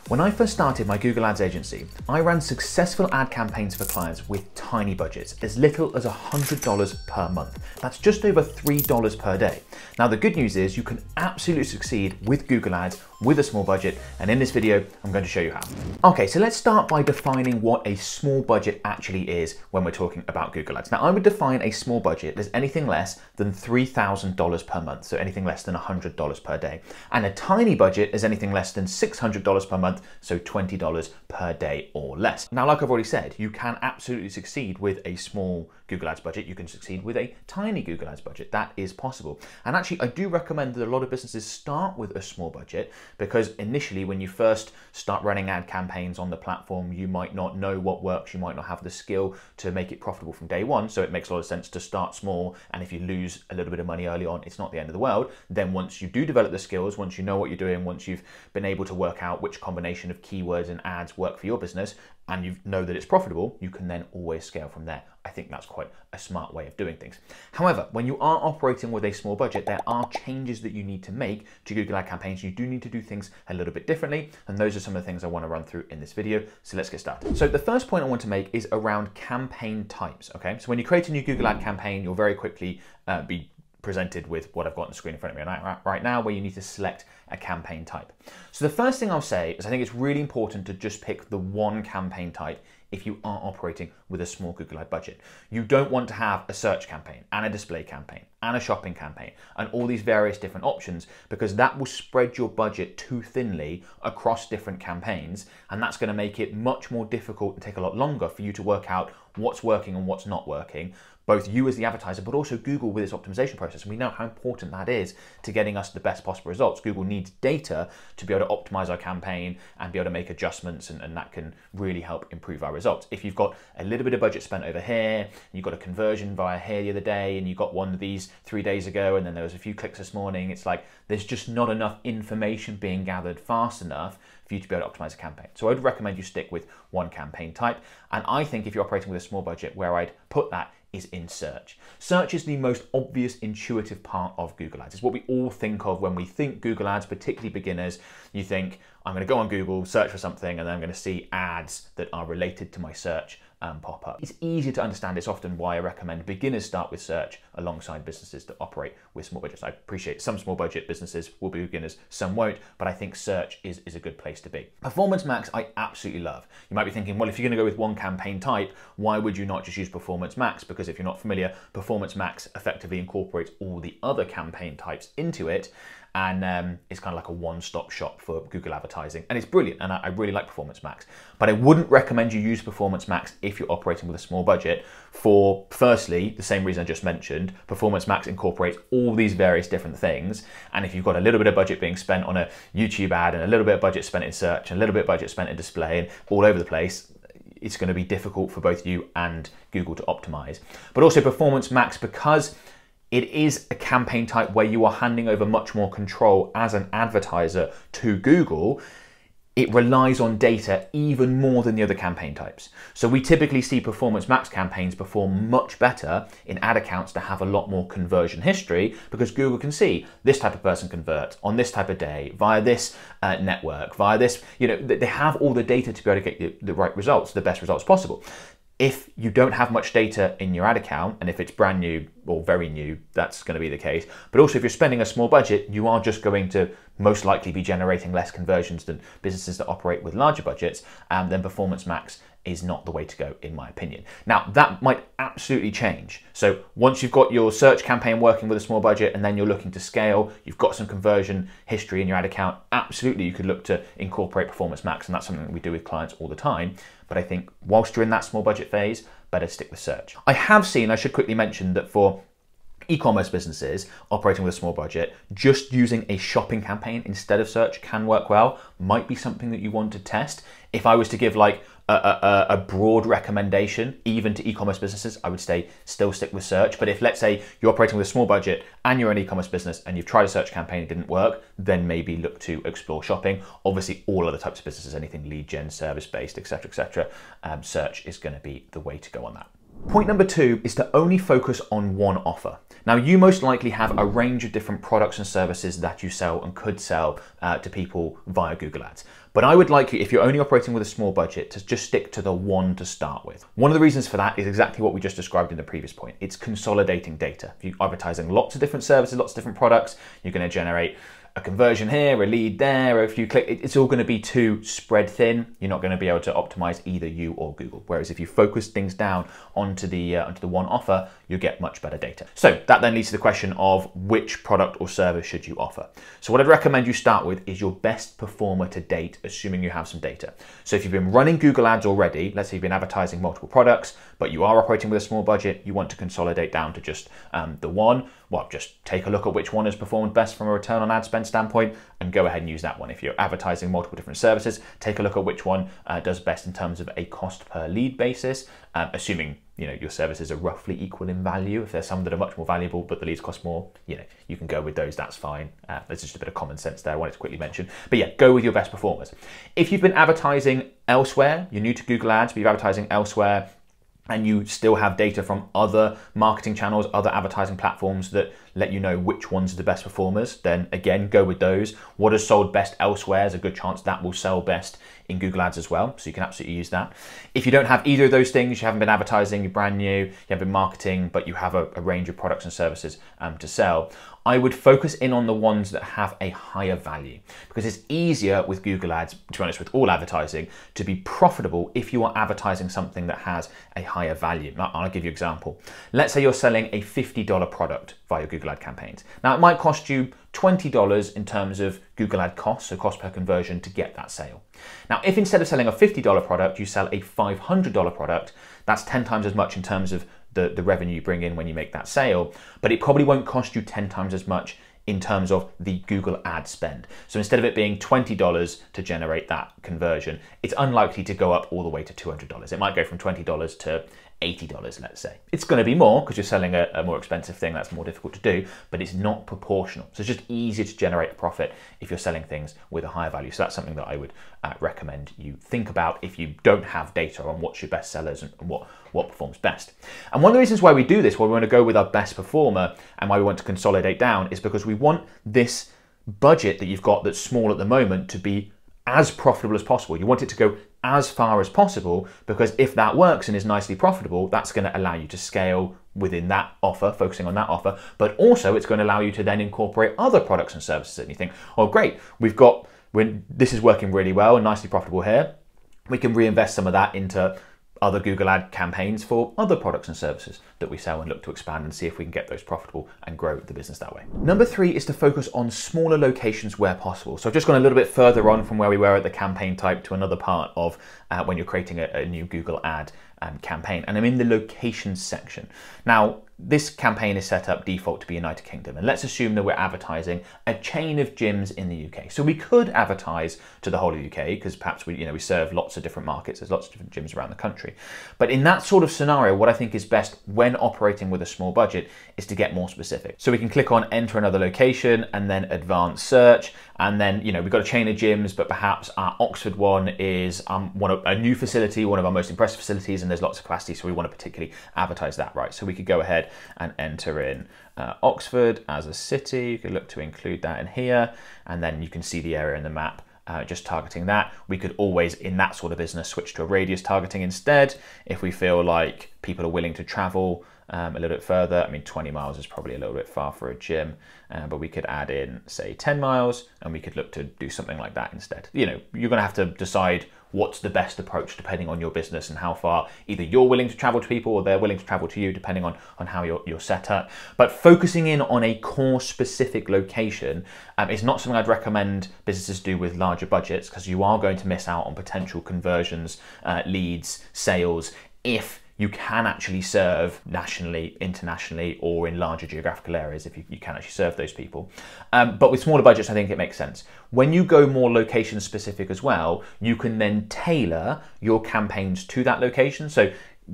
When I first started my Google Ads agency, I ran successful ad campaigns for clients with tiny budgets, as little as $100 per month. That's just over $3 per day. Now the good news is you can absolutely succeed with Google Ads with a small budget, and in this video, I'm going to show you how. Okay, so let's start by defining what a small budget actually is when we're talking about Google Ads. Now I would define a small budget as anything less than $3,000 per month, so anything less than $100 per day. And a tiny budget is anything less than $600 per month, so $20 per day or less. Now, like I've already said, you can absolutely succeed with a small Google Ads budget. You can succeed with a tiny Google Ads budget. That is possible. And actually, I do recommend that a lot of businesses start with a small budget, because initially, when you first start running ad campaigns on the platform, you might not know what works. You might not have the skill to make it profitable from day one. So it makes a lot of sense to start small. And if you lose a little bit of money early on, it's not the end of the world. Then once you do develop the skills, once you know what you're doing, once you've been able to work out which combination of keywords and ads work for your business, and you know that it's profitable, you can then always scale from there. I think that's quite a smart way of doing things. However, when you are operating with a small budget, there are changes that you need to make to Google Ad campaigns. You do need to do things a little bit differently, and those are some of the things I want to run through in this video. So let's get started. So the first point I want to make is around campaign types, okay? So when you create a new Google Ad campaign, you'll very quickly be presented with what I've got on the screen in front of me right now, where you need to select a campaign type. So the first thing I'll say is I think it's really important to just pick the one campaign type if you are operating with a small Google Ad budget. You don't want to have a search campaign and a display campaign and a shopping campaign and all these various different options, because that will spread your budget too thinly across different campaigns, and that's going to make it much more difficult and take a lot longer for you to work out what's working and what's not working, both you as the advertiser, but also Google with its optimization process. And we know how important that is to getting us the best possible results. Google needs data to be able to optimize our campaign and be able to make adjustments, and that can really help improve our results. If you've got a little bit of budget spent over here, you've got a conversion via here the other day, and you got one of these 3 days ago, and then there was a few clicks this morning, it's like there's just not enough information being gathered fast enough for you to be able to optimize a campaign. So I'd recommend you stick with one campaign type. And I think if you're operating with a small budget, where I'd put that is in search. Search is the most obvious, intuitive part of Google Ads. It's what we all think of when we think Google Ads, particularly beginners. You think, I'm going to go on Google, search for something, and then I'm going to see ads that are related to my search pop up. It's easy to understand. It's often why I recommend beginners start with search alongside businesses that operate with small budgets. I appreciate some small budget businesses will be beginners, some won't, but I think search is a good place to be. Performance Max, I absolutely love. You might be thinking, well, if you're going to go with one campaign type, why would you not just use Performance Max? Because if you're not familiar, Performance Max effectively incorporates all the other campaign types into it, and it's kind of like a one-stop shop for Google advertising, and it's brilliant, and I really like Performance Max. But I wouldn't recommend you use Performance Max if you're operating with a small budget for, firstly, the same reason I just mentioned. Performance Max incorporates all these various different things, and if you've got a little bit of budget being spent on a YouTube ad, and a little bit of budget spent in search, and a little bit of budget spent in display, and all over the place, it's going to be difficult for both you and Google to optimize. But also Performance Max, because it is a campaign type where you are handing over much more control as an advertiser to Google, it relies on data even more than the other campaign types. So we typically see Performance Max campaigns perform much better in ad accounts to have a lot more conversion history, because Google can see this type of person converts on this type of day via this network, via this, they have all the data to be able to get the right results, the best results possible. If you don't have much data in your ad account, and if it's brand new or very new, that's going to be the case. But also if you're spending a small budget, you are just going to most likely be generating less conversions than businesses that operate with larger budgets, and then Performance Max is not the way to go, in my opinion. Now, that might absolutely change. So once you've got your search campaign working with a small budget, and then you're looking to scale, you've got some conversion history in your ad account, absolutely you could look to incorporate Performance Max, and that's something that we do with clients all the time. But I think whilst you're in that small budget phase, better stick with search. I have seen, I should quickly mention that for e-commerce businesses operating with a small budget, just using a shopping campaign instead of search can work well. Might be something that you want to test. If I was to give like a broad recommendation, even to e-commerce businesses, I would still stick with search. But if, let's say, you're operating with a small budget and you're an e-commerce business and you've tried a search campaign, it didn't work, then maybe look to explore shopping. Obviously, all other types of businesses, anything lead gen, service-based, etc., search is going to be the way to go on that. Point number 2 is to only focus on one offer. Now, you most likely have a range of different products and services that you sell and could sell to people via Google Ads. But I would like you, if you're only operating with a small budget, to just stick to the one to start with. One of the reasons for that is exactly what we just described in the previous point. It's consolidating data. If you're advertising lots of different services, lots of different products, you're going to generate a conversion here, a lead there, or if you click, it's all going to be too spread thin. You're not going to be able to optimize either you or Google. Whereas if you focus things down onto the one offer, you get much better data. So that then leads to the question of which product or service should you offer. So what I'd recommend you start with is your best performer to date, assuming you have some data. So if you've been running Google Ads already, let's say you've been advertising multiple products, but you are operating with a small budget, you want to consolidate down to just the one, well, just take a look at which one has performed best from a return on ad spend standpoint and go ahead and use that one. If you're advertising multiple different services, take a look at which one does best in terms of a cost per lead basis, assuming your services are roughly equal in value. If there's some that are much more valuable but the leads cost more, you can go with those, that's fine. There's just a bit of common sense there I wanted to quickly mention. But yeah, go with your best performers. If you've been advertising elsewhere, you're new to Google Ads, but you're advertising elsewhere, and you still have data from other marketing channels, other advertising platforms that let you know which ones are the best performers, then again, go with those. What has sold best elsewhere is a good chance that will sell best in Google Ads as well, so you can absolutely use that. If you don't have either of those things, you haven't been advertising, you're brand new, you haven't been marketing, but you have a range of products and services to sell, I would focus in on the ones that have a higher value, because it's easier with Google Ads, to be honest, with all advertising, to be profitable if you are advertising something that has a higher value. Now, I'll give you an example. Let's say you're selling a $50 product via Google Ad campaigns. Now, it might cost you $20 in terms of Google Ad costs, so cost per conversion, to get that sale. Now, if instead of selling a $50 product, you sell a $500 product, that's 10 times as much in terms of the revenue you bring in when you make that sale, but it probably won't cost you 10 times as much in terms of the Google ad spend. So instead of it being $20 to generate that conversion, it's unlikely to go up all the way to $200. It might go from $20 to $80, let's say. It's going to be more because you're selling a more expensive thing that's more difficult to do, but it's not proportional. So it's just easier to generate a profit if you're selling things with a higher value. So that's something that I would recommend you think about if you don't have data on what's your best sellers and what performs best. And one of the reasons why we do this, why we want to go with our best performer and why we want to consolidate down, is because we want this budget that you've got that's small at the moment to be as profitable as possible. You want it to go as far as possible, because if that works and is nicely profitable, that's going to allow you to scale within that offer, focusing on that offer, but also it's going to allow you to then incorporate other products and services. And you think, oh great, this is working really well and nicely profitable here. We can reinvest some of that into other Google Ad campaigns for other products and services that we sell and look to expand and see if we can get those profitable and grow the business that way. Number 3 is to focus on smaller locations where possible. So I've just gone a little bit further on from where we were at the campaign type to another part of when you're creating a new Google Ad campaign, and I'm in the locations section. Now, this campaign is set up default to be United Kingdom, and let's assume that we're advertising a chain of gyms in the UK. So we could advertise to the whole of the UK because perhaps we serve lots of different markets. There's lots of different gyms around the country. But in that sort of scenario, what I think is best when operating with a small budget is to get more specific. So we can click on enter another location and then advanced search. And then, we've got a chain of gyms, but perhaps our Oxford one is a new facility, one of our most impressive facilities, and there's lots of capacity, so we want to particularly advertise that, right? So we could go ahead and enter in Oxford as a city. You could look to include that in here, and then you can see the area in the map. Just targeting that. We could always, in that sort of business, switch to a radius targeting instead if we feel like people are willing to travel a little bit further. I mean, 20 miles is probably a little bit far for a gym, but we could add in, say, 10 miles, and we could look to do something like that instead. You're going to have to decide what's the best approach depending on your business and how far either you're willing to travel to people or they're willing to travel to you, depending on how you're set up. But focusing in on a core specific location is not something I'd recommend businesses do with larger budgets, because you are going to miss out on potential conversions, leads, sales, if you can actually serve nationally, internationally, or in larger geographical areas if you can actually serve those people. But with smaller budgets, I think it makes sense. When you go more location specific as well, you can then tailor your campaigns to that location. So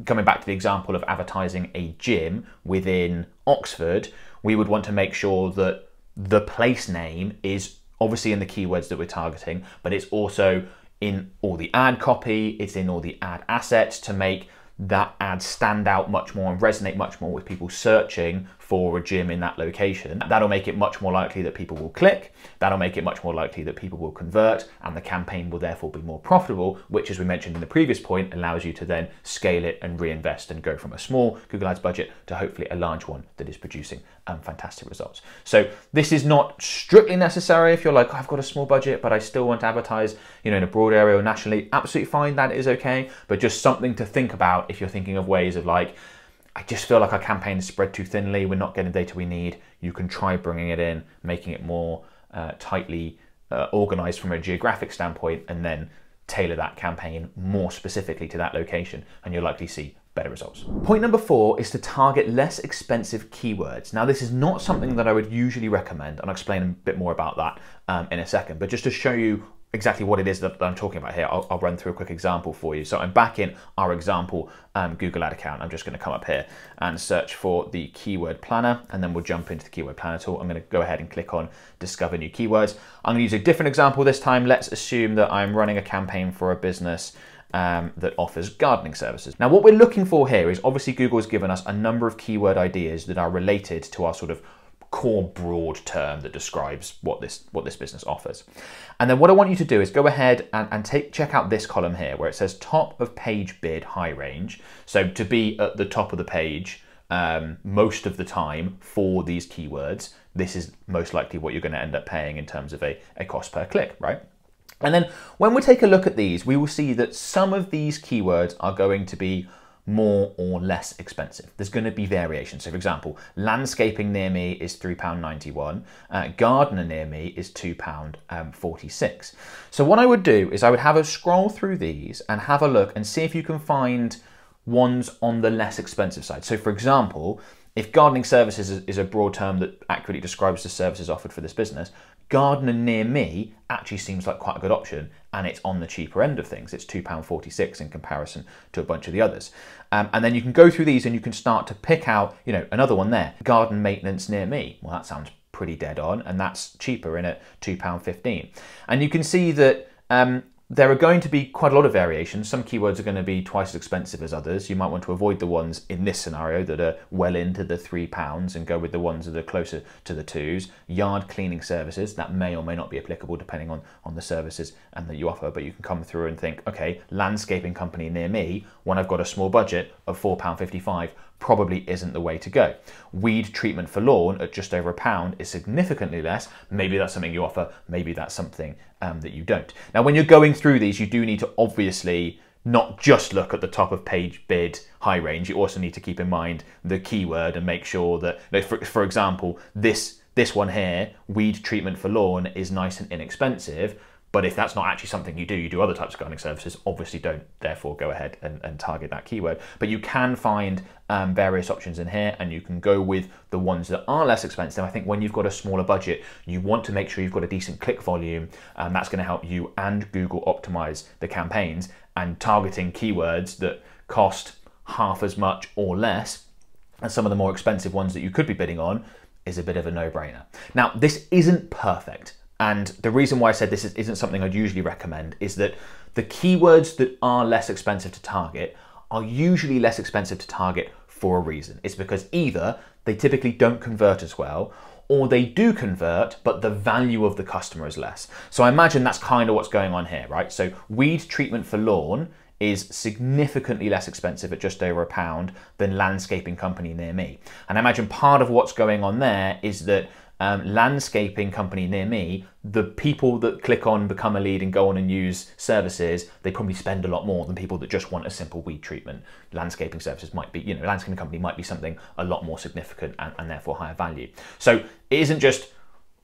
coming back to the example of advertising a gym within Oxford, we would want to make sure that the place name is obviously in the keywords that we're targeting, but it's also in all the ad copy, it's in all the ad assets to make that ads stand out much more and resonate much more with people searching for a gym in that location. That'll make it much more likely that people will click. That'll make it much more likely that people will convert, and the campaign will therefore be more profitable, which, as we mentioned in the previous point, allows you to then scale it and reinvest and go from a small Google Ads budget to hopefully a large one that is producing fantastic results. So this is not strictly necessary if you're like, oh, I've got a small budget, but I still want to advertise, in a broad area or nationally. Absolutely fine, that is okay, but just something to think about if you're thinking of ways of like, I just feel like our campaign is spread too thinly, we're not getting the data we need. You can try bringing it in, making it more tightly organized from a geographic standpoint, and then tailor that campaign more specifically to that location, and you'll likely see better results. Point number 4 is to target less expensive keywords. Now, this is not something that I would usually recommend, and I'll explain a bit more about that in a second, but just to show you exactly what it is that I'm talking about here, I'll run through a quick example for you. So I'm back in our example Google Ad account. I'm just going to come up here and search for the keyword planner, and then we'll jump into the keyword planner tool. I'm going to go ahead and click on discover new keywords. I'm going to use a different example this time. Let's assume that I'm running a campaign for a business that offers gardening services. Now, what we're looking for here is, obviously Google has given us a number of keyword ideas that are related to our sort of core broad term that describes what this business offers. And then what I want you to do is go ahead and check out this column here where it says top of page bid high range. So to be at the top of the page most of the time for these keywords, this is most likely what you're going to end up paying in terms of a cost per click, right? And then when we take a look at these, we will see that some of these keywords are going to be more or less expensive. There's going to be variation. So for example, landscaping near me is £3.91, gardener near me is £2.46. So what I would do is I would have a scroll through these and have a look and see if you can find ones on the less expensive side. So for example, if gardening services is a broad term that accurately describes the services offered for this business, gardener near me actually seems like quite a good option, and it's on the cheaper end of things. It's £2.46 in comparison to a bunch of the others. And then you can go through these and you can start to pick out, another one there, garden maintenance near me. Well, that sounds pretty dead on, and that's cheaper in at £2.15. And you can see that there are going to be quite a lot of variations. Some keywords are going to be twice as expensive as others. You might want to avoid the ones in this scenario that are well into the £3 and go with the ones that are closer to the £2s. Yard cleaning services, that may or may not be applicable depending on the services and that you offer, but you can come through and think, okay, landscaping company near me, when I've got a small budget of £4.55, probably isn't the way to go. Weed treatment for lawn at just over £1 is significantly less. Maybe that's something you offer, maybe that's something that you don't. Now, when you're going through these, you do need to obviously not just look at the top of page bid high range. You also need to keep in mind the keyword and make sure that, for example, this one here, weed treatment for lawn, is nice and inexpensive. But if that's not actually something you do other types of gardening services, obviously don't therefore go ahead and target that keyword. But you can find various options in here, and you can go with the ones that are less expensive. I think when you've got a smaller budget, you want to make sure you've got a decent click volume, and that's going to help you and Google optimize the campaigns. And targeting keywords that cost half as much or less as some of the more expensive ones that you could be bidding on is a bit of a no-brainer. Now, this isn't perfect. And the reason why I said this isn't something I'd usually recommend is that the keywords that are less expensive to target are usually less expensive to target for a reason. It's because either they typically don't convert as well, or they do convert, but the value of the customer is less. So I imagine that's kind of what's going on here, right? So weed treatment for lawn is significantly less expensive at just over £1 than landscaping company near me. And I imagine part of what's going on there is that landscaping company near me, the people that click on, become a lead and go on and use services, they probably spend a lot more than people that just want a simple weed treatment. Landscaping services might be, landscaping company might be something a lot more significant and therefore higher value. So it isn't just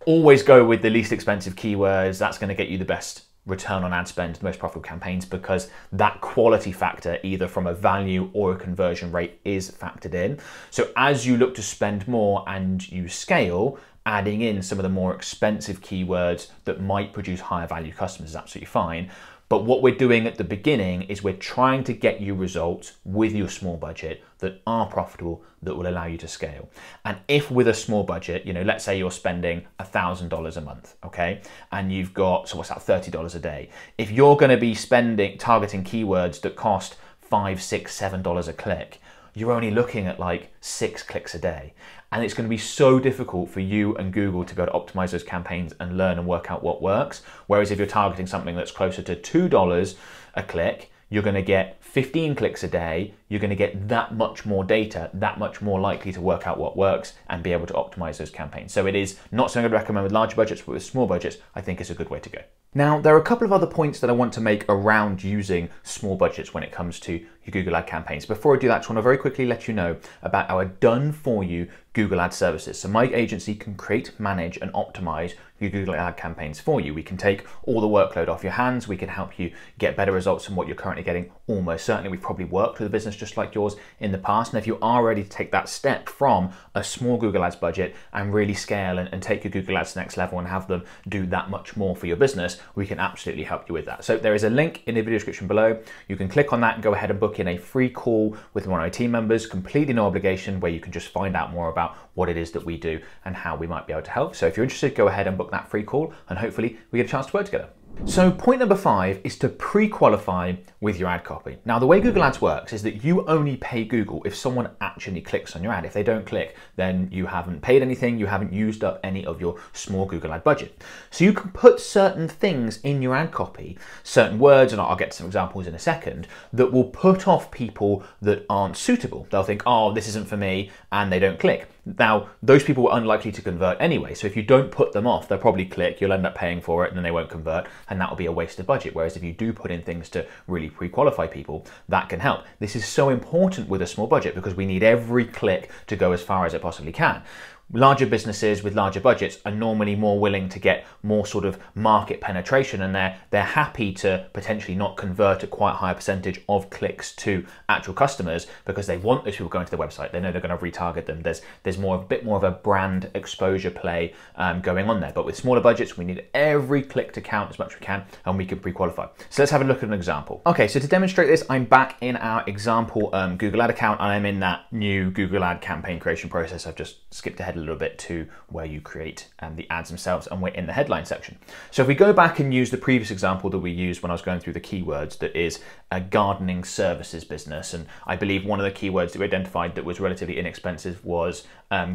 always go with the least expensive keywords. That's going to get you the best return on ad spend, the most profitable campaigns, because that quality factor, either from a value or a conversion rate, is factored in. So as you look to spend more and you scale, adding in some of the more expensive keywords that might produce higher value customers is absolutely fine. But what we're doing at the beginning is we're trying to get you results with your small budget that are profitable, that will allow you to scale. And if with a small budget, let's say you're spending $1,000 a month, okay? And you've got, so what's that, $30 a day. If you're going to be targeting keywords that cost $5, $6, $7 a click, you're only looking at like 6 clicks a day. And it's going to be so difficult for you and Google to be able to optimize those campaigns and learn and work out what works. Whereas if you're targeting something that's closer to $2 a click, you're going to get 15 clicks a day, you're going to get that much more data, that much more likely to work out what works and be able to optimize those campaigns. So it is not something I'd recommend with large budgets, but with small budgets, I think it's a good way to go. Now, there are a couple of other points that I want to make around using small budgets when it comes to your Google Ad campaigns. Before I do that, I just want to very quickly let you know about our done-for-you Google Ad services. So my agency can create, manage, and optimize your Google Ad campaigns for you. We can take all the workload off your hands. We can help you get better results than what you're currently getting. Almost certainly, we've probably worked with a business just like yours in the past. And if you are ready to take that step from a small Google Ads budget and really scale and take your Google Ads to the next level and have them do that much more for your business, we can absolutely help you with that. So there is a link in the video description below. You can click on that and go ahead and book in a free call with one of my team members, completely no obligation, where you can just find out more about what it is that we do and how we might be able to help. So if you're interested, go ahead and book that free call and hopefully we get a chance to work together. So point number 5 is to pre-qualify with your ad copy. Now, the way Google Ads works is that you only pay Google if someone actually clicks on your ad. If they don't click, then you haven't paid anything, you haven't used up any of your small Google Ad budget. So you can put certain things in your ad copy, certain words, and I'll get some examples in a second, that will put off people that aren't suitable. They'll think, oh, this isn't for me, and they don't click. Now, those people are unlikely to convert anyway, so if you don't put them off, they'll probably click, you'll end up paying for it, and then they won't convert, and that will be a waste of budget. Whereas if you do put in things to really pre-qualify people, that can help. This is so important with a small budget because we need every click to go as far as it possibly can. Larger businesses with larger budgets are normally more willing to get more sort of market penetration, and they're happy to potentially not convert a quite high percentage of clicks to actual customers because they want those people going to their website. They know they're going to retarget them. There's a bit more of a brand exposure play going on there. But with smaller budgets, we need every click to count as much as we can, and we can pre-qualify. So let's have a look at an example. Okay, so to demonstrate this, I'm back in our example Google Ad account, and I'm in that new Google Ad campaign creation process. I've just skipped ahead a little bit to where you create the ads themselves, and we're in the headline section. So if we go back and use the previous example that we used when I was going through the keywords, that is a gardening services business, and I believe one of the keywords that we identified that was relatively inexpensive was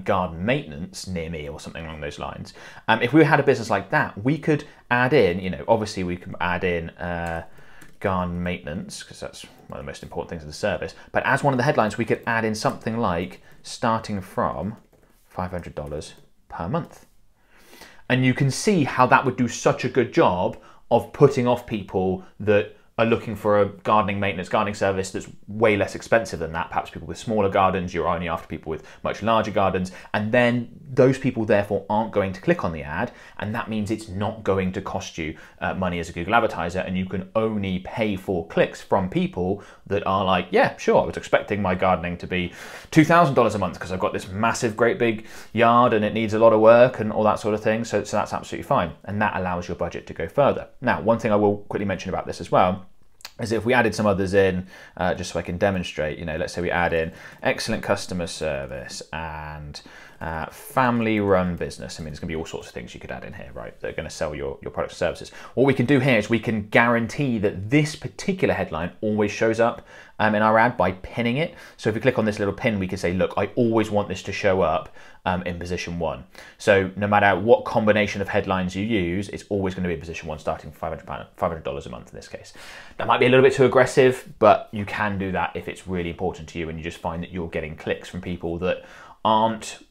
garden maintenance near me or something along those lines. If we had a business like that, we could add in, obviously we can add in garden maintenance because that's one of the most important things of the service, but as one of the headlines we could add in something like starting from $500 per month. And you can see how that would do such a good job of putting off people that are looking for a gardening service that's way less expensive than that. Perhaps people with smaller gardens, you're only after people with much larger gardens, and then those people therefore aren't going to click on the ad, and that means it's not going to cost you money as a Google advertiser, and you can only pay for clicks from people that are like, yeah, sure, I was expecting my gardening to be $2,000 a month because I've got this massive, great big yard and it needs a lot of work and all that sort of thing, so that's absolutely fine, and that allows your budget to go further. Now, one thing I will quickly mention about this as well is if we added some others in, just so I can demonstrate, let's say we add in excellent customer service and family-run business. I mean, there's going to be all sorts of things you could add in here, right? That are going to sell your products and services. What we can do here is we can guarantee that this particular headline always shows up in our ad by pinning it. So if we click on this little pin, we can say, look, I always want this to show up in position 1. So no matter what combination of headlines you use, it's always going to be in position 1, starting $500 a month in this case. That might be a little bit too aggressive, but you can do that if it's really important to you and you just find that you're getting clicks from people that aren't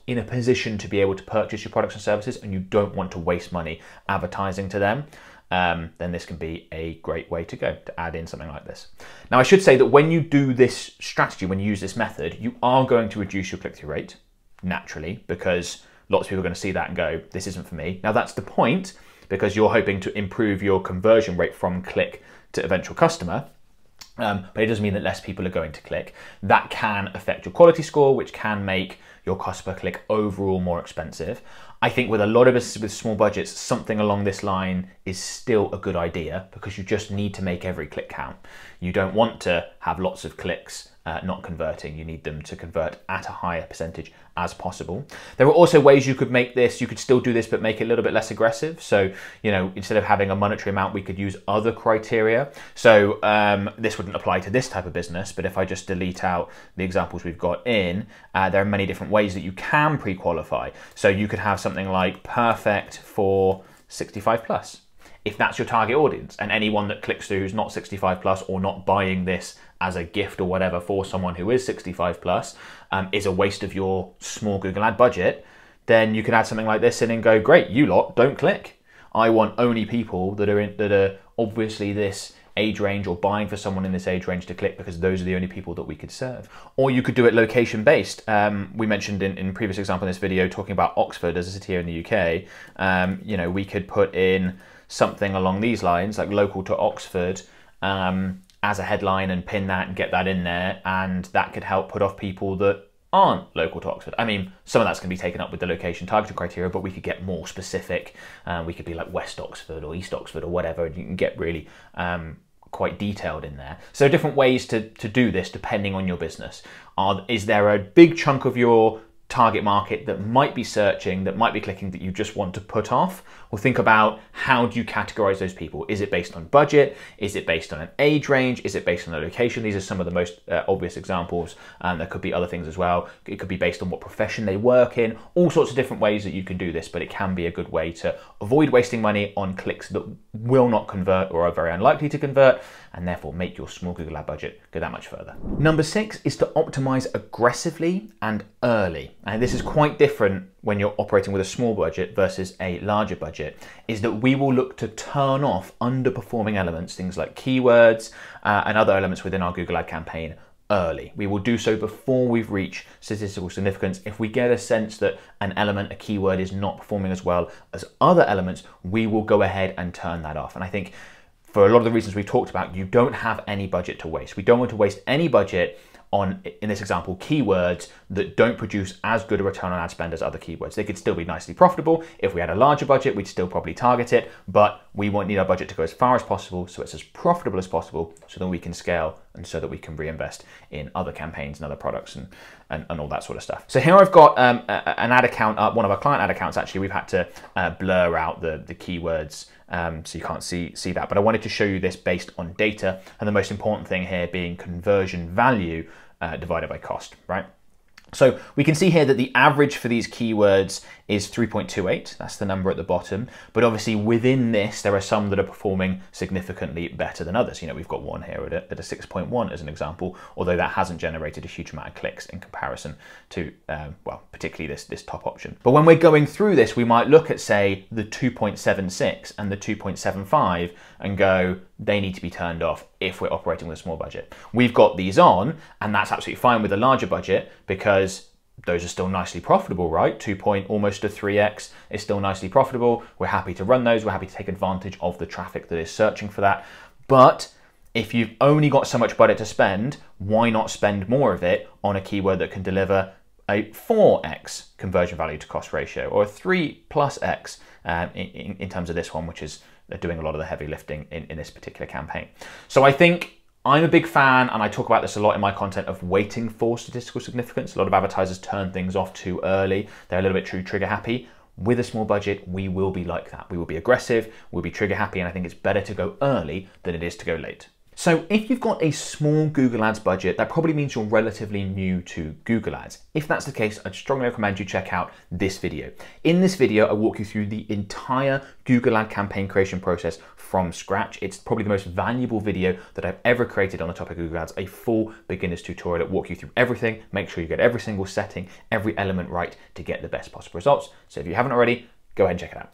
in a position to be able to purchase your products and services, and you don't want to waste money advertising to them. Then this can be a great way to go, to add in something like this. Now, I should say that when you do this strategy, when you use this method, you are going to reduce your click-through rate, naturally, because lots of people are going to see that and go, this isn't for me. Now, that's the point, because you're hoping to improve your conversion rate from click to eventual customer. But it doesn't mean that less people are going to click. That can affect your quality score, which can make your cost per click overall more expensive. I think with a lot of businesses with small budgets, something along this line is still a good idea because you just need to make every click count. You don't want to have lots of clicks not converting. You need them to convert at a higher percentage as possible. There are also ways you could make this, you could still do this, but make it a little bit less aggressive. So, you know, instead of having a monetary amount, we could use other criteria. So this wouldn't apply to this type of business, but if I just delete out the examples we've got in, there are many different ways that you can pre-qualify. So you could have something like perfect for 65 plus. If that's your target audience, and anyone that clicks through who's not 65 plus or not buying this as a gift or whatever for someone who is 65 plus is a waste of your small Google ad budget, then you can add something like this in and go, great, you lot don't click. I want only people that are obviously this age range or buying for someone in this age range to click, because those are the only people that we could serve. Or you could do it location based. We mentioned in previous example in this video talking about Oxford as a city here in the UK. You know, we could put in something along these lines, like local to Oxford, as a headline and pin that and get that in there, and that could help put off people that aren't local to Oxford. I mean, some of that's going to be taken up with the location targeting criteria, but we could get more specific. We could be like West Oxford or East Oxford or whatever, and you can get really quite detailed in there. So different ways to do this depending on your business. Is there a big chunk of your target market that might be searching, that might be clicking, that you just want to put off? Well, think about, how do you categorize those people? Is it based on budget? Is it based on an age range? Is it based on a location? These are some of the most obvious examples. There could be other things as well. It could be based on what profession they work in, all sorts of different ways that you can do this, but it can be a good way to avoid wasting money on clicks that will not convert or are very unlikely to convert, and therefore make your small Google ad budget go that much further. Number 6 is to optimize aggressively and early. And this is quite different when you're operating with a small budget versus a larger budget, is that we will look to turn off underperforming elements, things like keywords and other elements within our Google ad campaign early. We will do so before we've reached statistical significance. If we get a sense that an element, a keyword, is not performing as well as other elements, we will go ahead and turn that off. And I think for a lot of the reasons we've talked about, you don't have any budget to waste. We don't want to waste any budget on, in this example, keywords that don't produce as good a return on ad spend as other keywords. They could still be nicely profitable. If we had a larger budget, we'd still probably target it, but we won't need our budget to go as far as possible so it's as profitable as possible, so that we can scale and so that we can reinvest in other campaigns and other products and all that sort of stuff. So here I've got an ad account up, one of our client ad accounts. Actually, we've had to blur out the keywords so you can't see that, but I wanted to show you this based on data, and the most important thing here being conversion value divided by cost, right? So we can see here that the average for these keywords is 3.28. That's the number at the bottom. But obviously within this, there are some that are performing significantly better than others. You know, we've got one here at a 6.1 as an example, although that hasn't generated a huge amount of clicks in comparison to, well, particularly this top option. But when we're going through this, we might look at, say, the 2.76 and the 2.75 and go, they need to be turned off if we're operating with a small budget. We've got these on, and that's absolutely fine with a larger budget, because those are still nicely profitable, right? 2 point almost to 3x is still nicely profitable. We're happy to run those. We're happy to take advantage of the traffic that is searching for that. But if you've only got so much budget to spend, why not spend more of it on a keyword that can deliver a 4x conversion value to cost ratio, or a 3+x in terms of this one, which is doing a lot of the heavy lifting in this particular campaign. So I think I'm a big fan, and I talk about this a lot in my content, of waiting for statistical significance. A lot of advertisers turn things off too early. They're a little bit too trigger happy. With a small budget, we will be like that. We will be aggressive, we'll be trigger happy, and I think it's better to go early than it is to go late. So if you've got a small Google Ads budget, that probably means you're relatively new to Google Ads. If that's the case, I'd strongly recommend you check out this video. In this video, I walk you through the entire Google Ad campaign creation process from scratch. It's probably the most valuable video that I've ever created on the topic of Google Ads, a full beginner's tutorial that walks you through everything, make sure you get every single setting, every element right to get the best possible results. So if you haven't already, go ahead and check it out.